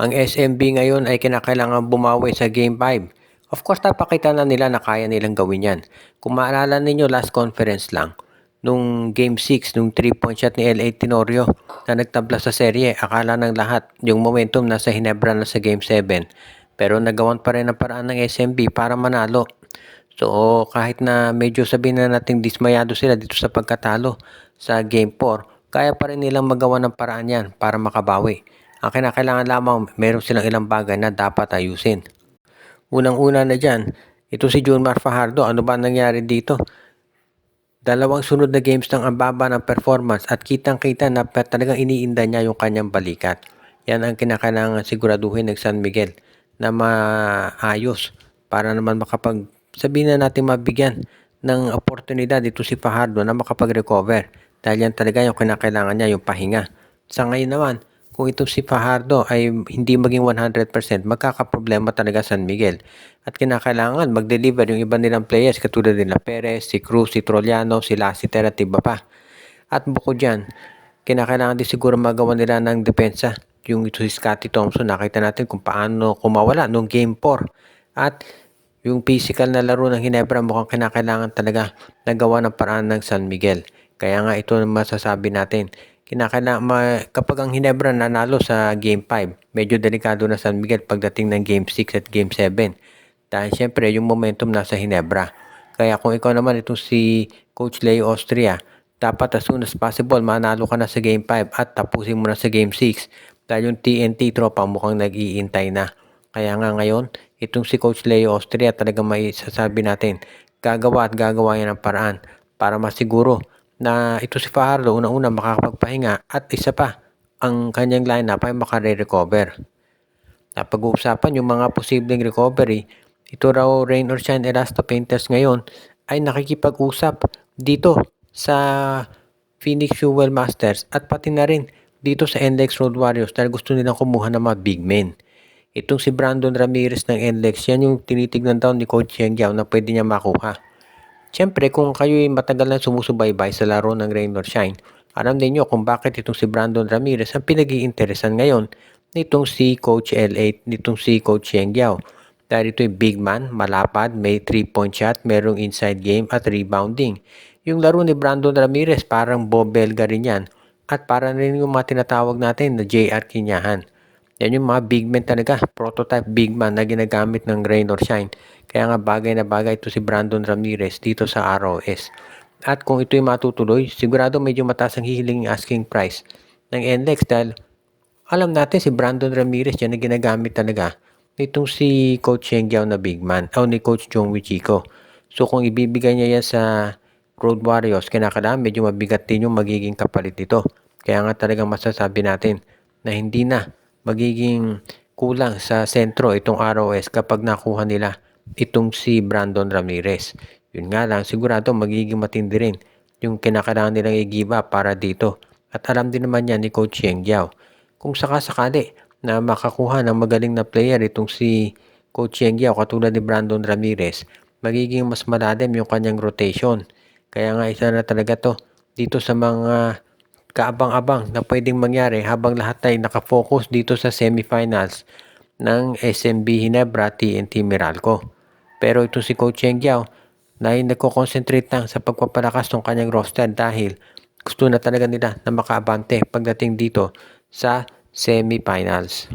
Ang SMB ngayon ay kinakailangan bumawi sa Game 5. Of course, napakita na nila na kaya nilang gawin yan. Kung maalala ninyo, last conference lang, nung Game 6, nung 3-point shot ni L.A. Tenorio na nagtabla sa serye, akala ng lahat, yung momentum nasa Hinebra na sa Game 7. Pero nagawan pa rin ang paraan ng SMB para manalo. So, kahit na medyo sabihin na natin dismayado sila dito sa pagkatalo sa Game 4, kaya pa rin nilang magawa ng paraan yan para makabawi. Ang kinakailangan lamang, meron silang ilang bagay na dapat ayusin. Unang-una na dyan, ito si Junmar Fajardo. Ano ba nangyari dito? Dalawang sunod na games ng ang baba ng performance at kitang-kita na talagang iniinda niya yung kanyang balikat. Yan ang kinakailangan siguraduhin ng San Miguel na maayos para naman sabihin na natin mabigyan ng oportunidad dito si Fajardo na makapag-recover. Dahil yan talaga yung kinakailangan niya, yung pahinga. Sa ngayon naman, kung ito si Fajardo ay hindi maging 100%, magkakaproblema talaga San Miguel. At kinakailangan mag-deliver yung iba nilang players katulad nila Perez, si Cruz, si Trollano, si Lassiter at iba pa. At bukod dyan, kinakailangan din siguro magawa nila ng depensa. Yung ito si Scottie Thompson, nakita natin kung paano kumawala nung Game 4. At yung physical na laro ng Hinebra mukhang kinakailangan talaga nagawa ng paraan ng San Miguel. Kaya nga ito masasabi natin. Kapag ang Hinebra nanalo sa Game 5, medyo delikado na San Miguel pagdating ng Game 6 at Game 7. Dahil syempre yung momentum nasa Hinebra. Kaya kung ikaw naman itong si Coach Leo Austria, dapat as soon as possible manalo ka na sa Game 5 at tapusin mo na sa Game 6. Dahil yung TNT tropa mukhang nag-iintay na. Kaya nga ngayon, itong si Coach Leo Austria talagang may sasabi natin, gagawa yan ng paraan para masiguro na ito si Fajardo una-una makakapagpahinga at isa pa, ang kanyang lineup ay makare-recover. Napag-uusapan yung mga posibleng recovery, ito raw Rain or Shine Elasto Painters ngayon ay nakikipag-usap dito sa Phoenix Fuel Masters at pati na rin dito sa NLEX Road Warriors dahil gusto nilang kumuha ng mga big men. Itong si Brandon Ramirez ng NLEX, yan yung tinitignan daw ni Coach Yang Yao na pwede niya makuha. Siyempre, kung kayo'y matagal na sumusubaybay sa laro ng Rain or Shine, alam niyo kung bakit itong si Brandon Ramirez ang pinag-iinteresan ngayon nitong si Coach L8, nitong si Coach Yang Yao. Dahil ito'y big man, malapad, may 3-point shot, merong inside game at rebounding. Yung laro ni Brandon Ramirez parang Bob Belga rin yan at parang rin yung mga tinatawag natin na JR Kinyahan. Yan yung mga big men talaga, prototype big man na ginagamit ng Rain or Shine. Kaya nga bagay na bagay ito si Brandon Ramirez dito sa ROS. At kung ito'y matutuloy, sigurado medyo mataas ang hihiling asking price ng NLEX dahil alam natin si Brandon Ramirez yan na ginagamit talaga nitong si Coach Yang Yao na big man o ni Coach Jong Wichiko. So kung ibibigay niya yan sa Road Warriors, kinakailangan medyo mabigat din yung magiging kapalit nito. Kaya nga talagang masasabi natin na hindi na magiging kulang sa sentro itong ROS kapag nakuha nila itong si Brandon Ramirez. Yun nga lang, sigurado magiging matindi rin yung kinakailangan nilang i-give up para dito. At alam din naman yan ni Coach Yang Yao. Kung sakasakali na makakuha ng magaling na player itong si Coach Yang Yao katulad ni Brandon Ramirez, magiging mas malalim yung kanyang rotation. Kaya nga isa na talaga to dito sa mga kaabang-abang na pwedeng mangyari habang lahat ay nakafocus dito sa semifinals ng SMB Hinebra TNT Meralco. Pero ito si Coach Yang Yao na nagko-concentrate lang sa pagpapalakas ng kanyang roster dahil gusto na talaga nila na makaabante pagdating dito sa semifinals.